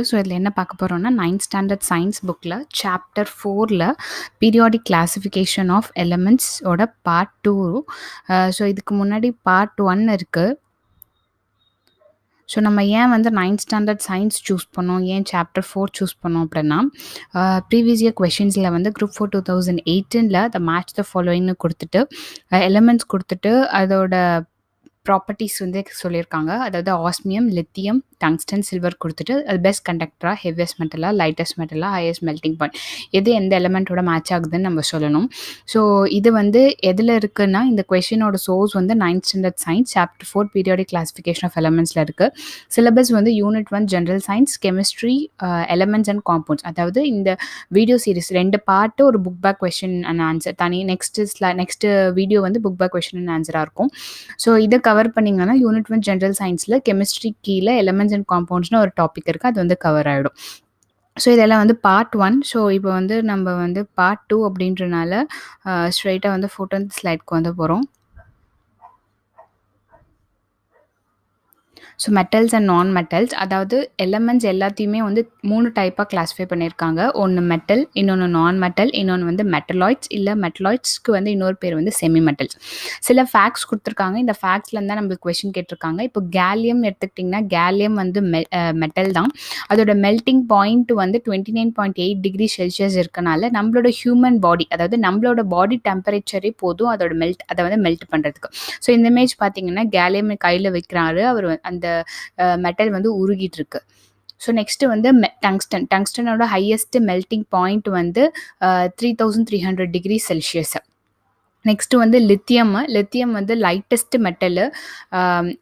So இதில் என்ன பார்க்க போகிறோம்னா 9th ஸ்டாண்டர்ட் சயின்ஸ் புக்கில் சாப்டர் 4ல் பீரியாடிக் கிளாசிஃபிகேஷன் ஆஃப் எலமெண்ட்ஸோட பார்ட் 2. ஸோ இதுக்கு முன்னாடி பார்ட் 1 இருக்குது. ஸோ நம்ம ஏன் வந்து 9th ஸ்டாண்டர்ட் சயின்ஸ் சூஸ் பண்ணோம், ஏன் சாப்டர் 4 சூஸ் பண்ணோம் அப்படின்னா, ப்ரீவியஸ் இயர் கொஷின்ஸில் வந்து குரூப் 4 2018 த மேட்ச் த ஃபாலோயிங்னு கொடுத்துட்டு எலமெண்ட்ஸ் கொடுத்துட்டு அதோட ப்ராப்பர்ட்டிஸ் வந்து சொல்லியிருக்காங்க. அதாவது ஆஸ்மியம், லித்தியம், டங்ஸ்டன், சில்வர் கொடுத்துட்டு அது பெஸ்ட் கண்டக்டரா, ஹெவியஸ்ட் மெட்டலா, லைட்டஸ்ட் மெட்டலா, ஹையஸ்ட் மெல்டிங் பாயிண்ட் எது எந்த எலமெண்ட்டோட மேட்ச் ஆகுதுன்னு நம்ம சொல்லணும். ஸோ இது வந்து எதில் இருக்குன்னா, இந்த கொஷினோட சோர்ஸ் வந்து 9th standard science chapter 4 periodic classification of எலமெண்ட்ஸில் இருக்குது. சிலபஸ் வந்து unit 1 general science, chemistry, elements and compounds. அதாவது இந்த வீடியோ சீரிஸ் 2 பார்ட்டு ஒரு book back question and answer தனி. நெக்ஸ்ட் வீடியோ வந்து புக் பேக் கொஷின் அண்ட் ஆன்சராக இருக்கும். ஸோ இதை கவர் பண்ணிங்கன்னா யூனிட் 1 ஜென்ரல் சயின்ஸில் கெமிஸ்ட்ரி கீழே எலமெண்ட்ஸ் அண்ட் காம்பவுண்ட்ஸ்னு ஒரு டாபிக் இருக்குது, அது வந்து கவர் ஆகிடும். ஸோ இதெல்லாம் வந்து பார்ட் 1. ஸோ இப்போ வந்து நம்ம வந்து பார்ட் 2 அப்படின்றனால ஸ்ட்ரைட்டாக வந்து 14th ஸ்லைட்க்கு வந்து போகிறோம். So metals and non metals, அதாவது எலமெண்ட்ஸ் எல்லாத்தையுமே வந்து 3 டைப்பாக கிளாஸிஃபை பண்ணியிருக்காங்க. ஒன்று மெட்டல், இன்னொன்று நான் மெட்டல், இன்னொன்று வந்து மெட்டலாய்ட்ஸ். இல்லை மெட்டலாய்ட்ஸ்க்கு வந்து இன்னொரு பேர் வந்து செமி மெட்டல்ஸ். சில ஃபேக்ட்ஸ் கொடுத்துருக்காங்க. இந்த ஃபேக்ட்ஸ்லேருந்து தான் நம்மளுக்கு கொஷின் கேட்டிருக்காங்க. இப்போ கேலியம் எடுத்துக்கிட்டிங்கன்னா, கேலியம் வந்து மெட்டல் தான். அதோட மெல்டிங் பாயிண்ட் வந்து 29.8 டிகிரி செல்சியஸ் இருக்கனால நம்மளோட ஹியூமன் பாடி, அதாவது நம்மளோட பாடி டெம்பரேச்சரே போதும் அதை வந்து மெல்ட் பண்ணுறதுக்கு. ஸோ இந்த இமேஜ் பார்த்தீங்கன்னா கேலியம் கையில் வைக்கிறாரு, அவர் அந்த மெட்டல் வந்து உருகிட்டு இருக்கு. ஸோ நெக்ஸ்ட் வந்து டங்ஸ்டனோட ஹையஸ்ட் மெல்டிங் பாயிண்ட் வந்து 3300 டிகிரி செல்சியஸ். நெக்ஸ்ட்டு வந்து லித்தியம் வந்து லைட்டஸ்ட் மெட்டலு.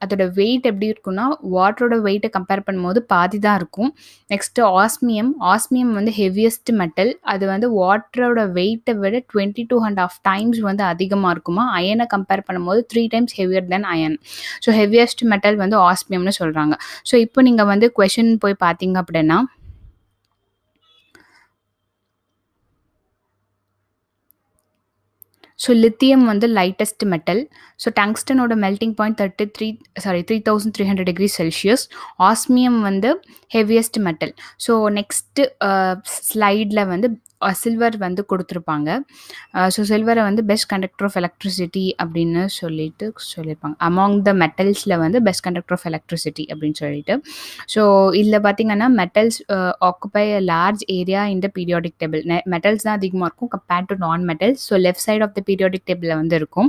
அதோட வெயிட் எப்படி இருக்குன்னா, வாட்டரோட வெயிட்டை கம்பேர் பண்ணும்போது பாதி தான் இருக்கும். நெக்ஸ்ட்டு ஆஸ்மியம் வந்து ஹெவியஸ்ட் மெட்டல். அது வந்து வாட்டரோட வெயிட்டை விட 22.5 டைம்ஸ் வந்து அதிகமாக இருக்குமா. அயனை கம்பேர் பண்ணும்போது 3 டைம்ஸ் ஹெவியர் தென் அயன். ஸோ ஹெவியஸ்ட் மெட்டல் வந்து ஆஸ்மியம்னு சொல்கிறாங்க. ஸோ இப்போ நீங்கள் வந்து கொஷின் போய் பார்த்தீங்க அப்படின்னா, ஸோ லித்தியம் வந்து லைட்டஸ்ட் மெட்டல். ஸோ டங்ஸ்டனோட melting point 3300 degree Celsius. Osmium வந்து ஹெவியஸ்ட் மெட்டல். ஸோ நெக்ஸ்ட்டு ஸ்லைடில் வந்து சில்வர் வந்து கொடுத்துருப்பாங்க. ஸோ சில்வரை வந்து பெஸ்ட் கண்டக்டர் ஆஃப் எலக்ட்ரிசிட்டி அப்படின்னு சொல்லியிருப்பாங்க. அமாங் த மெட்டல்ஸில் வந்து பெஸ்ட் கண்டக்டர் ஆஃப் எலக்ட்ரிசிட்டி அப்படின்னு சொல்லிட்டு. ஸோ இதில் பார்த்தீங்கன்னா metals occupy a large area in the periodic table. Metals தான் அதிகமாக இருக்கும் compared to non metals. So left side of the periodic டேபிளில் வந்து இருக்கும்.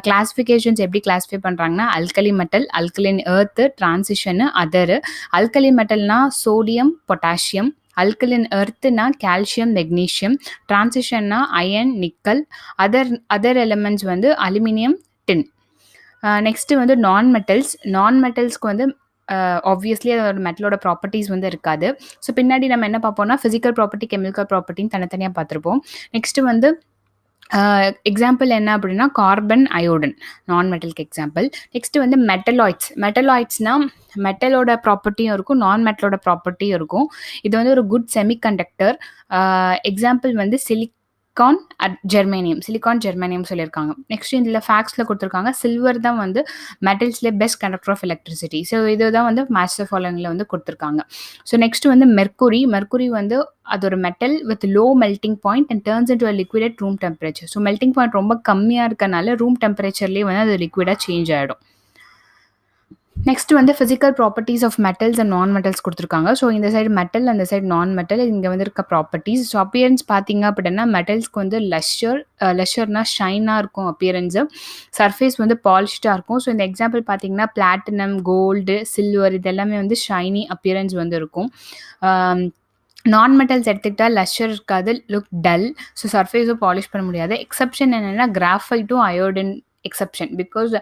கிளாஸிஃபிகேஷன்ஸ் எப்படி கிளாஸிஃபை பண்ணுறாங்கன்னா, alkali metal, alkaline earth, transition, other. Alkali மெட்டல்னா சோடியம், பொட்டாசியம். அல்கலின் எர்த்துனா கால்சியம், மெக்னீஷியம். டிரான்சிஷன்னா அயன், நிக்கல். அதர் எலிமெண்ட்ஸ் வந்து அலுமினியம், டின். நெக்ஸ்ட்டு வந்து நான் மெட்டல்ஸ்க்கு வந்து ஆப்வியஸ்லி அதோட மெட்டலோட ப்ராப்பர்ட்டிஸ் வந்து இருக்காது. ஸோ பின்னாடி நம்ம என்ன பார்ப்போம்னா, ஃபிசிக்கல் ப்ராப்பர்ட்டி, கெமிக்கல் ப்ராப்பர்ட்டின்னு தனித்தனியாக பார்த்துருப்போம். நெக்ஸ்ட்டு வந்து எக்ஸாம்பிள் என்ன அப்படின்னா, கார்பன், அயோடன் நான் மெட்டலுக்கு எக்ஸாம்பிள். நெக்ஸ்ட் வந்து மெட்டலாய்ட்ஸ்னா மெட்டலோட ப்ராப்பர்ட்டியும் இருக்கும், நான் மெட்டலோட ப்ராப்பர்ட்டியும் இருக்கும். இது வந்து ஒரு குட் செமிகண்டக்டர். எக்ஸாம்பிள் வந்து சிலிக்கான் ஜெர்மேனியம் சொல்லியிருக்காங்க. நெக்ஸ்ட் இதில் ஃபேக்ட்ஸில் கொடுத்துருக்காங்க, சில்வர் தான் வந்து மெட்டல்ஸ்லேயே best conductor of electricity. So இதுதான் வந்து மேட்ச் த ஃபாலோயிங்கில் வந்து கொடுத்துருக்காங்க. ஸோ நெக்ஸ்ட் வந்து மெர்க்குரி வந்து அது ஒரு metal with low melting point and turns into a liquid at room temperature. So melting point ரொம்ப கம்மியாக இருக்கனால ரூம் டெம்பரேச்சர்லேயே வந்து அது லிக்விடாக சேஞ்ச் ஆகிடும். நெக்ஸ்ட் வந்து physical properties of metals and non metals கொடுத்துருக்காங்க. ஸோ இந்த சைடு மெட்டல், அந்த சைடு நான் மெட்டல். இங்கே வந்து இருக்க ப்ராப்பர்ட்டிஸ். ஸோ அப்பியரன்ஸ் பார்த்தீங்க அப்படின்னா, மெட்டல்ஸ்க்கு வந்து லெஷர்னா ஷைனாக இருக்கும் அப்பியரன்ஸு. சர்ஃபேஸ் வந்து பாலிஷ்டாக இருக்கும். ஸோ இந்த எக்ஸாம்பிள் பார்த்தீங்கன்னா, பிளாட்டினம், கோல்டு, சில்வர் இதெல்லாமே வந்து ஷைனி அப்பியரன்ஸ் வந்து இருக்கும். நான் மெட்டல்ஸ் எடுத்துக்கிட்டால் லெஷர் இருக்காது, லுக் டல். ஸோ சர்ஃபேஸும் பாலிஷ் பண்ண முடியாது. எக்ஸப்ஷன் என்னென்னா கிராஃபைட்டும் அயோடின் எக்ஸப்ஷன். பிகாஸ்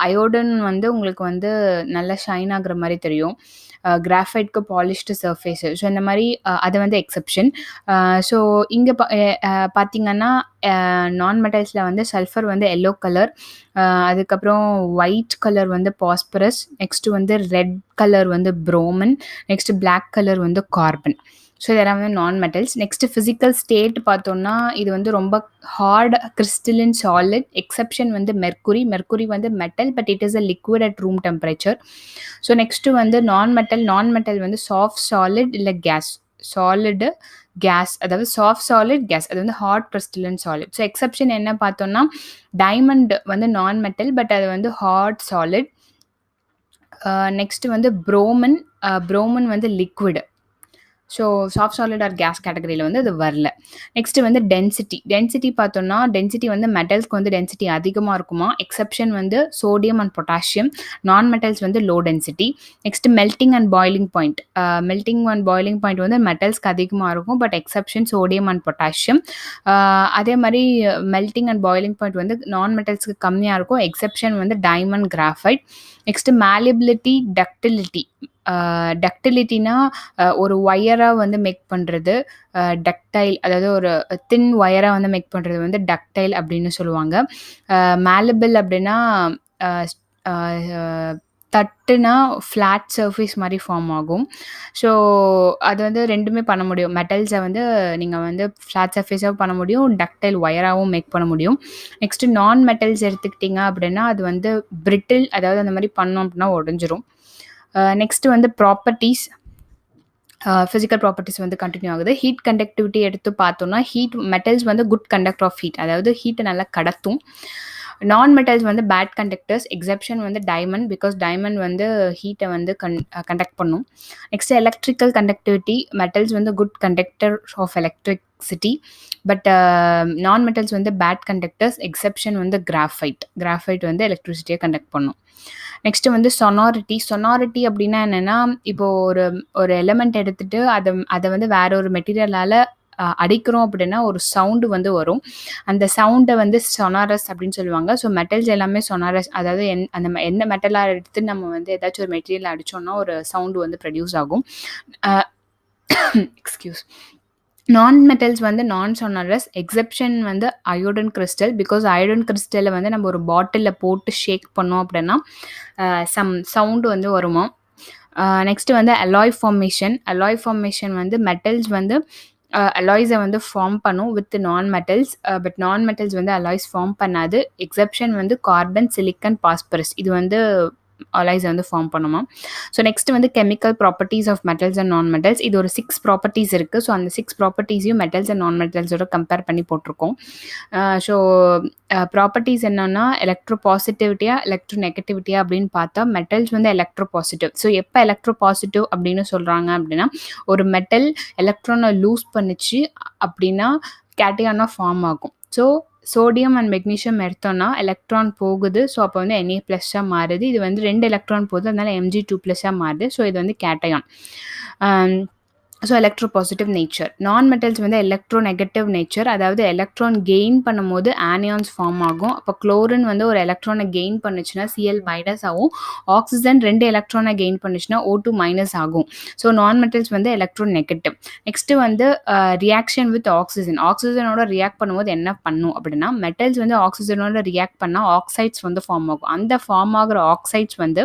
அயோடன் வந்து உங்களுக்கு வந்து நல்லா ஷைன் ஆகுற மாதிரி தெரியும், கிராஃபைட்க்கு பாலிஷ்டு சர்ஃபேஸு. ஸோ இந்த மாதிரி அது வந்து எக்ஸப்ஷன். ஸோ இங்கே பார்த்தீங்கன்னா நான் மெட்டல்ஸில் வந்து சல்ஃபர் வந்து எல்லோ கலர், அதுக்கப்புறம் ஒயிட் கலர் வந்து பாஸ்பரஸ், நெக்ஸ்ட்டு வந்து ரெட் கலர் வந்து புரோமின், நெக்ஸ்ட்டு பிளாக் கலர் வந்து கார்பன். ஸோ இதெல்லாம் வந்து நான் மெட்டல்ஸ். நெக்ஸ்ட்டு ஃபிசிக்கல் ஸ்டேட் பார்த்தோம்னா இது வந்து ரொம்ப ஹார்ட் கிறிஸ்டலின் சாலிட். எக்ஸப்ஷன் வந்து மெர்க்குரி. மெர்க்குரி வந்து metal but it is a liquid at room temperature. So next வந்து நான் மெட்டல். நான் மெட்டல் வந்து சாஃப்ட் சாலிட் இல்லை கேஸ். சாலிடு கேஸ், அதாவது சாஃப்ட் சாலிட் கேஸ், அது வந்து hard crystalline solid. So exception என்ன பார்த்தோம்னா டைமண்ட் வந்து நான் மெட்டல் பட் அது வந்து ஹார்ட் சாலிட். நெக்ஸ்ட்டு வந்து புரோமின். புரோமின் வந்து liquid. So soft solid or gas கேட்டகரியில் வந்து அது வரல. நெக்ஸ்ட்டு வந்து டென்சிட்டி. டென்சிட்டி பார்த்தோம்னா டென்சிட்டி வந்து மெட்டல்ஸ்க்கு வந்து டென்சிட்டி அதிகமாக இருக்குமா. எக்ஸப்ஷன் வந்து sodium and potassium. Non metals வந்து low density. Next melting and boiling point. Melting and boiling point வந்து மெட்டல்ஸ்க்கு அதிகமாக இருக்கும் but exception sodium and potassium. அதே மாதிரி மெல்ட்டிங் அண்ட் பாய்லிங் பாயிண்ட் வந்து நான் மெட்டல்ஸ்க்கு கம்மியாக இருக்கும். எக்ஸப்ஷன் வந்து diamond, graphite. Next malleability, ductility. டக்டிலிட்டினா ஒரு ஒயராக வந்து மேக் பண்ணுறது டக்டைல், அதாவது ஒரு தின் ஒயராக வந்து மேக் பண்ணுறது வந்து டக்டைல் அப்படின்னு சொல்லுவாங்க. மேலபிள் அப்படின்னா தட்டுனா ஃப்ளாட் சர்ஃபேஸ் மாதிரி ஃபார்ம் ஆகும். ஸோ அது வந்து ரெண்டுமே பண்ண முடியும். மெட்டல்ஸை வந்து நீங்கள் வந்து ஃப்ளாட் சர்ஃபேஸாகவும் பண்ண முடியும், டக்டைல் ஒயராகவும் மேக் பண்ண முடியும். நெக்ஸ்ட்டு நான் மெட்டல்ஸ் எடுத்துக்கிட்டிங்க அப்படின்னா அது வந்து பிரிட்டில், அதாவது அந்த மாதிரி பண்ணோம் அப்படின்னா உடஞ்சிரும். நெக்ஸ்ட்டு வந்து ப்ராப்பர்ட்டிஸ். ஃபிசிக்கல் ப்ராப்பர்ட்டிஸ் வந்து கண்டினியூ ஆகுது. ஹீட் கண்டக்டிவிட்டி எடுத்து பார்த்தோம்னா மெட்டல்ஸ் வந்து குட் கண்டக்டர் ஆஃப் ஹீட், அதாவது ஹீட்டை நல்லா கடத்தும். நான் மெட்டல்ஸ் வந்து பேட் கண்டக்டர்ஸ். எக்ஸப்ஷன் வந்து டைமண்ட், பிகாஸ் டைமண்ட் வந்து ஹீட்டை வந்து கண்டக்ட் பண்ணும். Next electrical conductivity. மெட்டல்ஸ் வந்து good conductor of electricity but non metals வந்து பேட் கண்டக்டர்ஸ். எக்ஸப்ஷன் வந்து கிராஃபைட் வந்து எலக்ட்ரிசிட்டியை கண்டக்ட் பண்ணும். நெக்ஸ்ட்டு வந்து சொனாரிட்டி. சொனாரிட்டி அப்படின்னா என்னென்னா, இப்போது ஒரு எலமெண்ட் எடுத்துகிட்டு அதை வந்து வேற ஒரு மெட்டீரியலால் அடிக்கிறோம் அப்படின்னா ஒரு சவுண்டு வந்து வரும். அந்த சவுண்டை வந்து சொனாரஸ் அப்படின்னு சொல்லுவாங்க. ஸோ மெட்டல்ஸ் எல்லாமே சொனாரஸ், அதாவது எந்த மெட்டலாக எடுத்து நம்ம வந்து ஏதாச்சும் ஒரு மெட்டீரியல் அடித்தோம்னா ஒரு சவுண்டு வந்து ப்ரொடியூஸ் ஆகும். எக்ஸ்கியூஸ். நான் மெட்டல்ஸ் வந்து நான் சொனாரஸ். எக்ஸப்ஷன் வந்து அயோடன் கிறிஸ்டல், பிகாஸ் அயோடன் கிறிஸ்டலை வந்து நம்ம ஒரு பாட்டிலில் போட்டு ஷேக் பண்ணோம் அப்படின்னா சம் சவுண்டு வந்து வருமா. நெக்ஸ்ட்டு வந்து அலாய் ஃபார்மேஷன். அலாய் ஃபார்மேஷன் வந்து மெட்டல்ஸ் வந்து அலாய்ஸை வந்து ஃபார்ம் பண்ணும் with non metals but non metals வந்து அலாய்ஸ் ஃபார்ம் பண்ணாது. எக்ஸப்ஷன் வந்து கார்பன், சிலிக்கன், பாஸ்பரஸ், இது வந்து அலாய்ஸை வந்து ஃபார்ம் பண்ணுமா. ஸோ நெக்ஸ்ட் வந்து chemical properties of metals and non metals. இது ஒரு 6 ப்ராப்பர்ட்டிஸ் இருக்குது. ஸோ அந்த 6 ப்ராப்பர்ட்டிஸையும் மெட்டல்ஸ் அண்ட் நான் மெட்டல்ஸோட கம்பேர் பண்ணி போட்டிருக்கோம். ஸோ ப்ராப்பர்ட்டிஸ் என்னென்னா எலக்ட்ரோ பாசிட்டிவிட்டியா எலக்ட்ரோ நெகட்டிவிட்டியா அப்படின்னு பார்த்தா மெட்டல்ஸ் வந்து எலக்ட்ரோ பாசிட்டிவ். ஸோ எப்போ எலக்ட்ரோ பாசிட்டிவ் அப்படின்னு சொல்கிறாங்க அப்படின்னா ஒரு மெட்டல் எலக்ட்ரானை லூஸ் பண்ணிச்சு அப்படின்னா கேட்டையானா ஃபார்ம் ஆகும். ஸோ சோடியம் அண்ட் மெக்னீஷியம் எடுத்தோம்னா எலக்ட்ரான் போகுது. ஸோ அப்போ வந்து Na+ஆக மாறுது. இது வந்து 2 எலக்ட்ரான் போகுது, அதனால Mg2+ஆக மாறுது. ஸோ இது வந்து cation. So electro positive nature. நான் மெட்டல்ஸ் வந்து எலக்ட்ரோ நெகட்டிவ் நேச்சர், அதாவது எலக்ட்ரான் கெயின் பண்ணும்போது ஆனியான்ஸ் ஃபார்ம் ஆகும். அப்போ குளோரின் வந்து ஒரு எலக்ட்ரானை கெயின் பண்ணுச்சுன்னா Cl- ஆகும். ஆக்சிஜன் 2 எலக்ட்ரானை கெயின் பண்ணுச்சுன்னா O2- ஆகும். ஸோ நான் மெட்டல்ஸ் வந்து எலக்ட்ரோ நெகட்டிவ். நெக்ஸ்ட்டு வந்து ரியாக்ஷன் வித் ஆக்சிஜன். ஆக்சிஜனோட ரியாக்ட் பண்ணும்போது என்ன பண்ணும் அப்படின்னா மெட்டல்ஸ் வந்து ஆக்சிஜனோட ரியாக்ட் பண்ணால் ஆக்சைட்ஸ் வந்து ஃபார்ம் ஆகும். அந்த ஃபார்ம் ஆகிற ஆக்சைட்ஸ் வந்து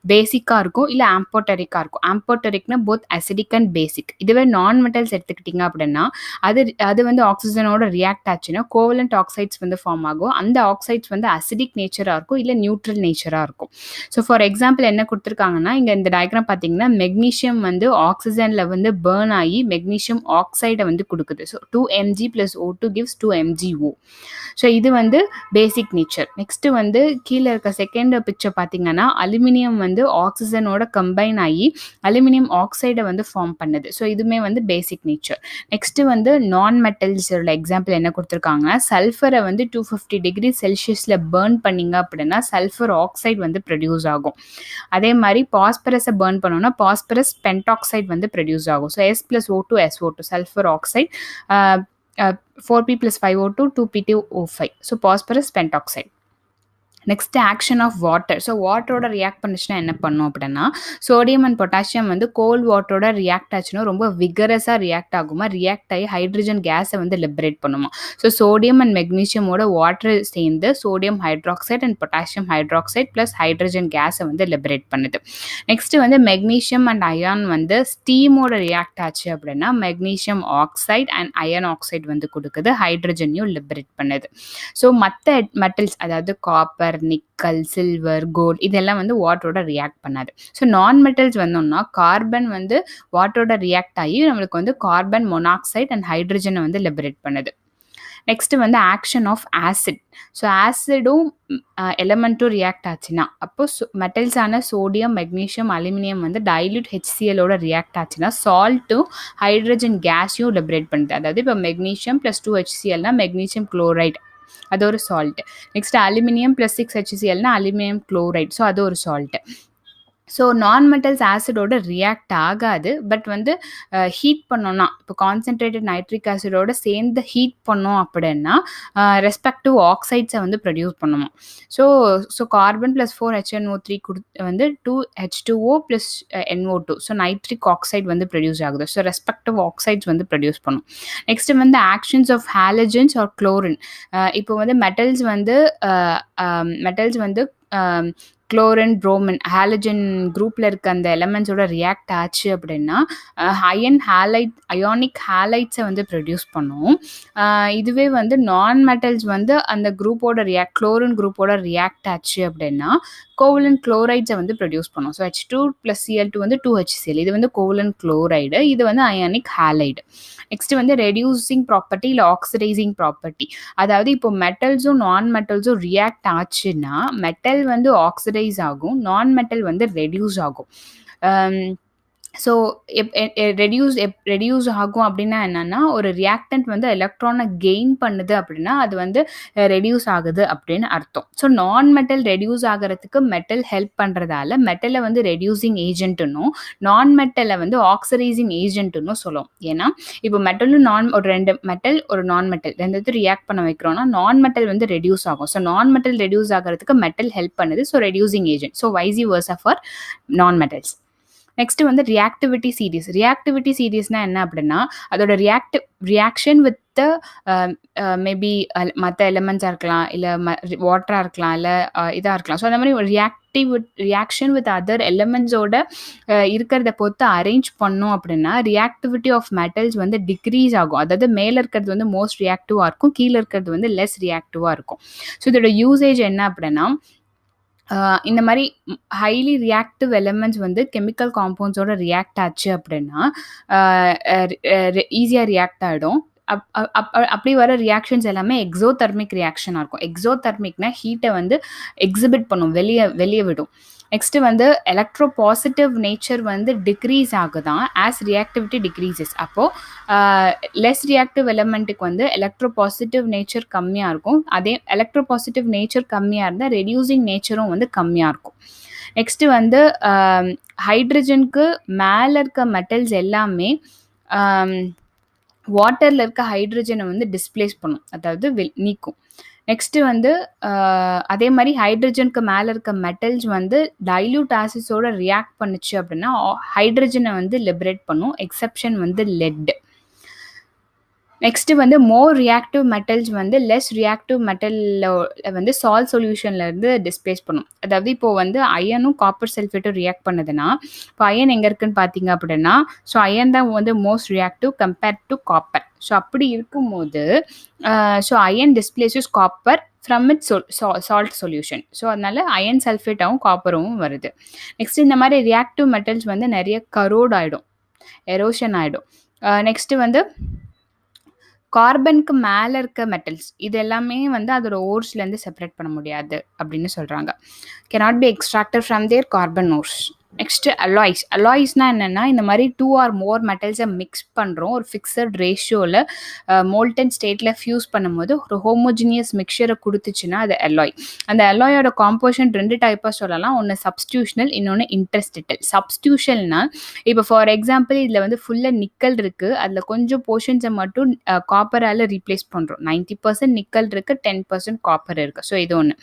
பேசிக்காக இருக்கும் இல்லை ஆம்போட்டரிக்காக இருக்கும். ஆம்போட்டரிக்னா போத் அசிடிக் அண்ட் பேசிக். இதுவே நான் மெட்டல்ஸ் எடுத்துக்கிட்டிங்க அப்படின்னா அது வந்து ஆக்சிஜனோட ரியாக்ட் ஆச்சுன்னா கோவலண்ட் ஆக்சைட்ஸ் வந்து ஃபார்ம் ஆகும். அந்த ஆக்சைட்ஸ் வந்து அசிடிக் நேச்சராக இருக்கும் இல்லை நியூட்ரல் நேச்சராக இருக்கும். ஸோ ஃபார் எக்ஸாம்பிள் என்ன கொடுத்துருக்காங்கன்னா இங்கே இந்த டயக்ராம் பார்த்தீங்கன்னா மெக்னீஷியம் வந்து ஆக்சிஜனில் வந்து பேர்ன் ஆகி மெக்னீஷியம் ஆக்சைடை வந்து கொடுக்குது. So 2Mg + O2 gives 2MgO. So இது வந்து பேசிக் நேச்சர். நெக்ஸ்ட்டு வந்து கீழே இருக்க செகண்ட் பிக்சர் பார்த்தீங்கன்னா அலுமினியம் வந்து ஆக்சிஜனோட கம்பைன் ஆகி அலுமினியம் ஆக்சைடை வந்து ஃபார்ம் பண்ணுது. ஸோ இதுவுமே வந்து பேசிக் நேச்சர். நெக்ஸ்ட்டு வந்து நான் மெட்டல்ஸோட எக்ஸாம்பிள் என்ன கொடுத்துருக்காங்கன்னா சல்ஃபரை வந்து 250 டிகிரி செல்சியஸில் பேர்ன் பண்ணிங்க அப்படின்னா சல்ஃபர் ஆக்சைடு வந்து ப்ரொடியூஸ் ஆகும். அதே மாதிரி பாஸ்பரஸை பேர்ன் பண்ணோம்னா பாஸ்பரஸ் பென்டாக்சைடு வந்து ப்ரொடியூஸ் ஆகும். So S+O2 SO2 sulphur oxide, 4P + 5O2 2P2O5. So phosphorus pentoxide. Next action of water. So வாட்டரோட ரியாக்ட் பண்ணுச்சுன்னா என்ன பண்ணும் அப்படின்னா, சோடியம் அண்ட் பொட்டாசியம் வந்து கோல்ட் வாட்டரோட ரியாக்ட் ஆச்சுன்னா ரொம்ப விகரஸாக ரியாக்ட் ஆகுமா, ரியாக்ட் ஆகி ஹைட்ரஜன் கேஸை வந்து லிபரேட் பண்ணுமா. ஸோ சோடியம் அண்ட் மெக்னீஷியமோட வாட்டர் சேர்ந்து sodium hydroxide and potassium hydroxide plus hydrogen கேஸை வந்து லிபரேட் பண்ணுது. நெக்ஸ்ட் வந்து மெக்னீஷியம் அண்ட் அயான் வந்து ஸ்டீமோட ரியாக்ட் ஆச்சு அப்படின்னா magnesium oxide and iron oxide வந்து கொடுக்குது, ஹைட்ரஜனையும் லிபரேட் பண்ணுது. ஸோ மற்ற மெட்டல்ஸ் அதாவது காப்பர், நிக்கல், சில்வர், கோல்ட் இதெல்லாம் வந்து வாட்டரோட ரியாக்ட் பண்ணாது. ஸோ நான் மெட்டல்ஸ் வந்தோம்னா கார்பன் வந்து வாட்டரோட ரியாக்ட் ஆகி நம்மளுக்கு வந்து கார்பன் மொனாக்சைட் அண்ட் ஹைட்ரஜனை வந்து லிபரேட் பண்ணுது. நெக்ஸ்ட் வந்து ஆக்ஷன் ஆஃப் ஆசிட். ஸோ ஆசிடும் எலமெண்ட்டும் ரியாக்ட் ஆச்சுன்னா அப்போ மெட்டல்ஸான சோடியம், மெக்னீஷியம், அலுமினியம் வந்து டைல்யூட் ஹெச்சிஎலோட ரியாக்ட் ஆச்சுன்னா சால்ட்டும் ஹைட்ரஜன் கேஸையும் லிபரேட் பண்ணுது. அதாவது இப்போ மெக்னீஷியம் ப்ளஸ் 2HClனா மெக்னீஷியம் குளோரைட், அது ஒரு சால்ட். நெக்ஸ்ட் அலுமினியம் ப்ளஸ் 6HClனா அலுமினியம் குளோரைட், ஸோ அது ஒரு சால்ட். ஸோ நான் மெட்டல்ஸ் ஆசிடோட ரியாக்ட் ஆகாது. பட் வந்து ஹீட் பண்ணோன்னா இப்போ கான்சென்ட்ரேட்டட் நைட்ரிக் ஆசிடோட சேர்ந்து ஹீட் பண்ணோம் அப்படின்னா ரெஸ்பெக்டிவ் ஆக்சைட்ஸை வந்து ப்ரொடியூஸ் பண்ணுவோம். ஸோ கார்பன் ப்ளஸ் 4HNO3 வந்து 2H2O plus NO2, so nitric oxide வந்து ப்ரொடியூஸ் ஆகுது. ஸோ ரெஸ்பெக்டிவ் ஆக்சைட்ஸ் வந்து ப்ரொடியூஸ் பண்ணும். நெக்ஸ்ட் வந்து actions of halogens or chlorine. இப்போ வந்து மெட்டல்ஸ் வந்து குளோரின், புரோமின், ஹாலஜன் குரூப்பில் இருக்க அந்த எலமெண்ட்ஸோட ரியாக்ட் ஆச்சு அப்படின்னா அயானிக் ஹாலைட்ஸை வந்து ப்ரொடியூஸ் பண்ணும். இதுவே வந்து நான் மெட்டல்ஸ் வந்து அந்த குரூப்போட குளோரின் குரூப்போட ரியாக்ட் ஆச்சு அப்படின்னா கோவலன்ட் குளோரைட்ஸை வந்து ப்ரொடியூஸ் பண்ணும். ஸோ H2 + Cl2 வந்து 2HCl, இது வந்து கோவலன்ட் குளோரைடு, இது வந்து அயானிக் ஹாலைடு. நெக்ஸ்ட் வந்து ரெடியூசிங் ப்ராப்பர்ட்டி இல்லை ஆக்சிடைசிங் ப்ராப்பர்ட்டி. அதாவது இப்போ மெட்டல்ஸும் நான் மெட்டல்ஸும் ரியாக்ட் ஆச்சுன்னா மெட்டல் வந்து ஆக்சிடைஸ் ஆகும், நான் மெட்டல் வந்து ரெடியூஸ் ஆகும். ஸோ ரெடியூஸ் ஆகும் அப்படின்னா என்னன்னா ஒரு ரியாக்டன்ட் வந்து எலக்ட்ரானை கெயின் பண்ணுது அப்படின்னா அது வந்து ரெடியூஸ் ஆகுது அப்படின்னு அர்த்தம். ஸோ நான் மெட்டல் ரெடியூஸ் ஆகிறதுக்கு மெட்டல் ஹெல்ப் பண்ணுறதால மெட்டலை வந்து ரெடியூசிங் ஏஜென்ட்னும் நான் மெட்டலை வந்து ஆக்சிடைசிங் ஏஜென்ட்னும் சொல்லுவோம். ஏன்னா இப்போ மெட்டலும் ஒரு ரெண்டு மெட்டல் ஒரு நான் மெட்டல் ரெண்டு ரியாக்ட் பண்ண வைக்கிறோம்னா நான் மெட்டல் வந்து ரெடியூஸ் ஆகும். ஸோ நான் மெட்டல் ரெடியூஸ் ஆகிறதுக்கு மெட்டல் ஹெல்ப் பண்ணுது, so reducing agent. So vice versa for non metals. Next வந்து ரியாக்டிவிட்டி சீரீஸ். ரியாக்டிவிட்டி சீரீஸ்னா என்ன அப்படின்னா அதோட ரியாக்ஷன் வித் மேபி மற்ற எலிமெண்ட்ஸாக இருக்கலாம், இல்லை வாட்டராக இருக்கலாம், இல்லை இதாக இருக்கலாம். ஸோ அந்த மாதிரி ஒரு ரியாக்ஷன் வித் அதர் எலிமெண்ட்ஸோட இருக்கிறத பொறுத்து அரேஞ்ச் பண்ணோம் அப்படின்னா ரியாக்டிவிட்டி ஆஃப் மெட்டல்ஸ் வந்து டிக்ரீஸ் ஆகும். அதாவது மேலே இருக்கிறது வந்து மோஸ்ட் ரியாக்டிவாக இருக்கும், கீழே இருக்கிறது வந்து லெஸ் ரியாக்டிவாக இருக்கும். ஸோ இதோட யூசேஜ் என்ன அப்படின்னா இந்த மாதிரி ஹைலி ரியாக்டிவ் எலிமெண்ட்ஸ் வந்து கெமிக்கல் காம்பவுண்ட்ஸோட ரியாக்ட் ஆச்சு அப்படின்னா ஈஸியாக ரியாக்ட் ஆகிடும். அப்படி வர ரியாக்ஷன்ஸ் எல்லாமே எக்ஸோதெர்மிக் ரியாக்ஷனாக இருக்கும். எக்ஸோதெர்மிக்னா ஹீட்டை வந்து எக்ஸிபிட் பண்ணும், வெளியே விடும். நெக்ஸ்ட் வந்து எலக்ட்ரோ பாசிட்டிவ் நேச்சர் வந்து டிக்ரீஸ் ஆகுதான் ஆஸ் ரியாக்டிவிட்டி டிக்ரீசஸ். அப்போது லெஸ் ரியாக்டிவ் எலமெண்ட்டுக்கு வந்து எலக்ட்ரோ பாசிட்டிவ் நேச்சர் கம்மியாக இருக்கும். அதே எலக்ட்ரோ பாசிட்டிவ் நேச்சர் கம்மியாக இருந்தால் ரெடியூசிங் நேச்சரும் வந்து கம்மியாக இருக்கும். நெக்ஸ்ட்டு வந்து ஹைட்ரஜனுக்கு மேலே இருக்க மெட்டல்ஸ் எல்லாமே வாட்டரில் இருக்க ஹைட்ரஜனை வந்து டிஸ்பிளேஸ் பண்ணும், அதாவது நீக்கும். நெக்ஸ்ட்டு வந்து அதே மாதிரி ஹைட்ரஜனுக்கு மேலே இருக்க மெட்டல்ஸ் வந்து டைல்யூட் ஆசிட்ஸோட ரியாக்ட் பண்ணுச்சு அப்படின்னா ஹைட்ரஜனை வந்து லிபரேட் பண்ணும். எக்ஸப்ஷன் வந்து லெட். நெக்ஸ்ட்டு வந்து மோர் ரியாக்டிவ் மெட்டல்ஸ் வந்து லெஸ் ரியாக்டிவ் மெட்டலில் வந்து சால்ட் சொல்யூஷன்லேருந்து டிஸ்பிளேஸ் பண்ணும். அதாவது இப்போது வந்து அயனும் காப்பர் சல்ஃபேட்டும் ரியாக்ட் பண்ணுதுன்னா இப்போ அயன் எங்கே இருக்குன்னு பார்த்தீங்க அப்படின்னா ஸோ அயன் தான் வந்து most reactive compared to copper. So அப்படி இருக்கும்போது so iron displaces copper from it salt solution. So அதனால் அயன் சல்ஃபேட்டாகவும் காப்பரும் வருது. நெக்ஸ்ட் இந்த மாதிரி ரியாக்டிவ் மெட்டல்ஸ் வந்து நிறைய கரோட் ஆகிடும், எரோஷன் ஆகிடும். நெக்ஸ்ட்டு வந்து கார்பனுக்கு மேலே இருக்க மெட்டல்ஸ் இது எல்லாமே வந்து அதோட ஓர்ஸ்லேருந்து செப்பரேட் பண்ண முடியாது அப்படின்னு சொல்கிறாங்க. cannot be extracted from their carbon ores. Next அலாய்ஸ்னா என்னன்னா இந்த மாதிரி 2 ஆர் மோர் மெட்டல்ஸை மிக்ஸ் பண்ணுறோம் ஒரு ஃபிக்ஸட் ரேஷியோவில் மோல்டன் ஸ்டேட்டில் ஃபியூஸ் பண்ணும்போது ஒரு ஹோமோஜினியஸ் மிக்சரை கொடுத்துச்சுன்னா அது அலாய். அந்த அலாயோட காம்போசிஷன் 2 டைப்பாக சொல்லலாம். ஒன்று சப்ஸ்டியூஷனல், இன்னொன்று இன்டர்ஸ்டிட்டல். சப்ஸ்டியூஷன்னா இப்போ ஃபார் எக்ஸாம்பிள் இதில் வந்து ஃபுல்லாக நிக்கல் இருக்குது, அதில் கொஞ்சம் போர்ஷன்ஸை மட்டும் காப்பரால் ரீப்ளேஸ் பண்ணுறோம். 90% நிக்கல் இருக்குது, 10% காப்பர் இருக்குது. ஸோ இது ஒன்று.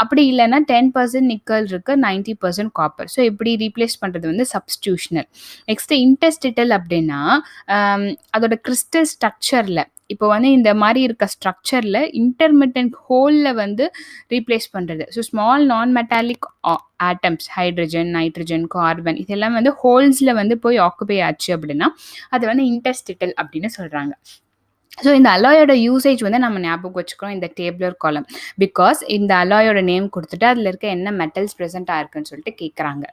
அப்படி இல்லைன்னா 10% நிக்கல் இருக்குது, 90% காப்பர். ஸோ இப்படி ரீப்ளேஸ் பண்ணுறது வந்து சப்ஸ்டியூஷனல். நெக்ஸ்ட் இன்டர்ஸ்டிட்டல் அப்படின்னா அதோட கிறிஸ்டல் ஸ்ட்ரக்சரில் இப்போ வந்து இந்த மாதிரி இருக்க ஸ்ட்ரக்சரில் இன்டர்மிட்டன்ட் ஹோலில் வந்து ரீப்ளேஸ் பண்ணுறது. ஸோ ஸ்மால் நான் metallic atoms, hydrogen, nitrogen, carbon, இதெல்லாம் வந்து ஹோல்ஸில் வந்து போய் ஆக்குபை ஆச்சு அப்படின்னா அது வந்து இன்டர்ஸ்டிட்டல் அப்படின்னு சொல்கிறாங்க. ஸோ இந்த அலாயோட யூசேஜ் வந்து நம்ம ஞாபகம் வச்சுக்கிறோம் இந்த டேபிளர் காலம். பிகாஸ் இந்த அலாயோட நேம் கொடுத்துட்டு அதில் இருக்க என்ன மெட்டல்ஸ் ப்ரெசென்ட் ஆயிருக்குன்னு சொல்லிட்டு கேட்குறாங்க.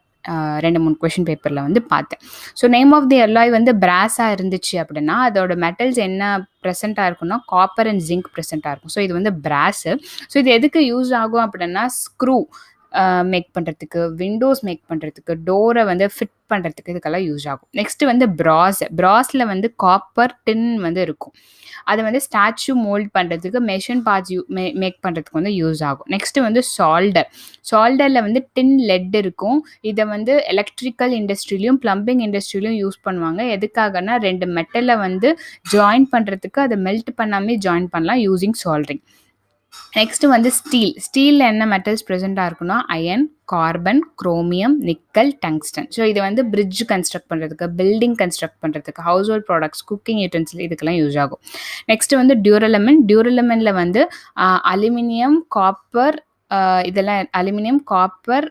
2-3 கொஷின் பேப்பரில் வந்து பார்த்தேன். So name of the alloy வந்து பிராஸாக இருந்துச்சு அப்படின்னா அதோட மெட்டல்ஸ் என்ன ப்ரெசென்ட்டாக இருக்குன்னா காப்பர் அண்ட் ஜிங்க் ப்ரெசென்ட்டாக இருக்கும். ஸோ இது வந்து பிராஸு. ஸோ இது எதுக்கு யூஸ் ஆகும் அப்படின்னா ஸ்க்ரூ மேக் பண்ணுறதுக்கு, விண்டோஸ் மேக் பண்ணுறதுக்கு, டோரை வந்து ஃபிட் பண்ணுறதுக்கு இதுக்கெல்லாம் யூஸ் ஆகும். நெக்ஸ்ட்டு வந்து பிராஸில் வந்து காப்பர் டின் வந்து இருக்கும். அதை வந்து ஸ்டாச்சு மோல்ட் பண்ணுறதுக்கு, மெஷின் பார்ட்ஸ் மேக் பண்ணுறதுக்கு வந்து யூஸ் ஆகும். நெக்ஸ்ட்டு வந்து சால்டரில் வந்து டின் லெட் இருக்கும். இதை வந்து எலக்ட்ரிக்கல் இண்டஸ்ட்ரியிலையும் பிளம்பிங் இண்டஸ்ட்ரியிலையும் யூஸ் பண்ணுவாங்க. எதுக்காகனா 2 மெட்டலை வந்து ஜாயின் பண்ணுறதுக்கு அதை மெல்ட் பண்ணாமே ஜாயின் பண்ணலாம் யூஸிங் சால்டரிங். நெக்ஸ்ட் வந்து ஸ்டீலில் என்ன மெட்டல்ஸ் ப்ரெசென்ட்டாக இருக்குன்னா iron, carbon, chromium, nickel, tungsten. So இது வந்து பிரிட்ஜ் கன்ஸ்ட்ரக்ட் பண்ணுறதுக்கு, பில்டிங் கன்ஸ்ட்ரக்ட் பண்ணுறதுக்கு, household products, cooking utensil இதுக்கெல்லாம் யூஸ் ஆகும். நெக்ஸ்ட் வந்து டியூரலமெண்டில் வந்து அலுமினியம், காப்பர், இதெல்லாம் அலுமினியம், காப்பர்,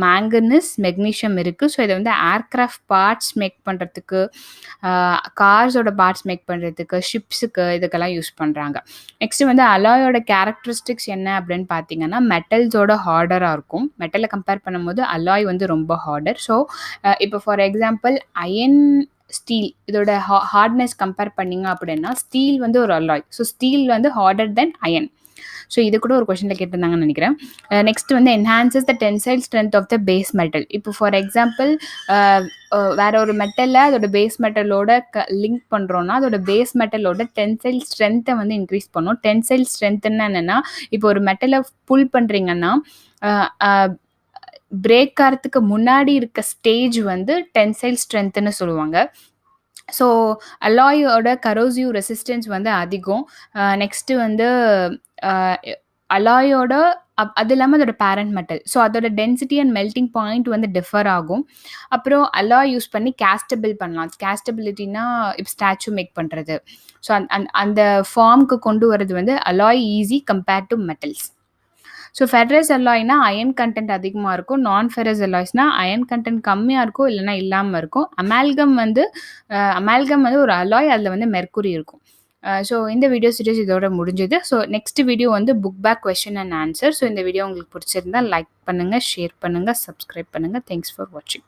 மேங்கனீஸ், மெக்னீஷியம் இருக்குது. ஸோ இதை வந்து ஏர்க்ராஃப்ட் பார்ட்ஸ் மேக் பண்ணுறதுக்கு, கார்ஸோட பார்ட்ஸ் மேக் பண்ணுறதுக்கு, ஷிப்ஸுக்கு இதுக்கெல்லாம் யூஸ் பண்ணுறாங்க. நெக்ஸ்ட்டு வந்து அலாயோட கேரக்டரிஸ்டிக்ஸ் என்ன அப்படின்னு பார்த்தீங்கன்னா மெட்டல்ஸோட ஹார்டராக இருக்கும். மெட்டலை கம்பேர் பண்ணும்போது அலாய் வந்து ரொம்ப ஹார்டர். ஸோ இப்போ ஃபார் எக்ஸாம்பிள் அயன், ஸ்டீல் இதோட ஹார்ட்னஸ் கம்பேர் பண்ணிங்க அப்படின்னா ஸ்டீல் வந்து ஒரு அலாய். ஸோ ஸ்டீல் வந்து ஹார்டர் தென் அயன். ஸோ இது கூட ஒரு கொஷனில் கேட்டிருந்தாங்கன்னு நினைக்கிறேன். நெக்ஸ்ட் வந்து enhances the tensile strength of the base metal. இப்போ ஃபார் எக்ஸாம்பிள் வேற ஒரு மெட்டலை அதோட பேஸ் மெட்டலோட லிங்க் பண்ணுறோன்னா அதோட பேஸ் மெட்டலோட டென்சைல் ஸ்ட்ரென்த்தை வந்து இன்க்ரீஸ் பண்ணும். டென்சைல் ஸ்ட்ரென்த்னா என்னென்னா இப்போ ஒரு மெட்டலை புல் பண்ணுறீங்கன்னா பிரேக் ஆகிறதுக்கு முன்னாடி இருக்க ஸ்டேஜ் வந்து டென்சைல் ஸ்ட்ரென்த்னு சொல்லுவாங்க. ஸோ அலாயோட கரோசிவ் ரெசிஸ்டன்ஸ் வந்து அதிகம். நெக்ஸ்ட்டு வந்து அலாயோட அது இல்லாமல் அதோட பேரண்ட் மெட்டல். ஸோ அதோட டென்சிட்டி அண்ட் மெல்டிங் பாயிண்ட் வந்து டிஃபர் ஆகும். அப்புறம் அலாய் யூஸ் பண்ணி கேஸ்டபிள் பண்ணலாம். கேஸ்டபிலிட்டினா இப்போ ஸ்டாச்சு மேக் பண்ணுறது. ஸோ அந்த ஃபார்முக்கு கொண்டு வரது வந்து alloy easy compared to metals. So ferrous அலாய்னா அயன் கண்டென்ட் அதிகமாக இருக்கும். நான் ஃபெர்ரஸ் அலாய்ஸ்னால் அயன் கண்டென்ட் கம்மியாக இருக்கும், இல்லைனா இல்லாமல் இருக்கும். அமால்கம் வந்து ஒரு அலாய், அதில் வந்து மெர்க்குரி இருக்கும். ஸோ இந்த வீடியோ சீரிஸ் இதோட முடிஞ்சது. ஸோ நெக்ஸ்ட் வீடியோ வந்து book back question and answer. So இந்த வீடியோ உங்களுக்கு பிடிச்சிருந்தா லைக் பண்ணுங்கள், ஷேர் பண்ணுங்கள், சப்ஸ்கிரைப் பண்ணுங்கள். தேங்க்ஸ் ஃபார் வாட்சிங்.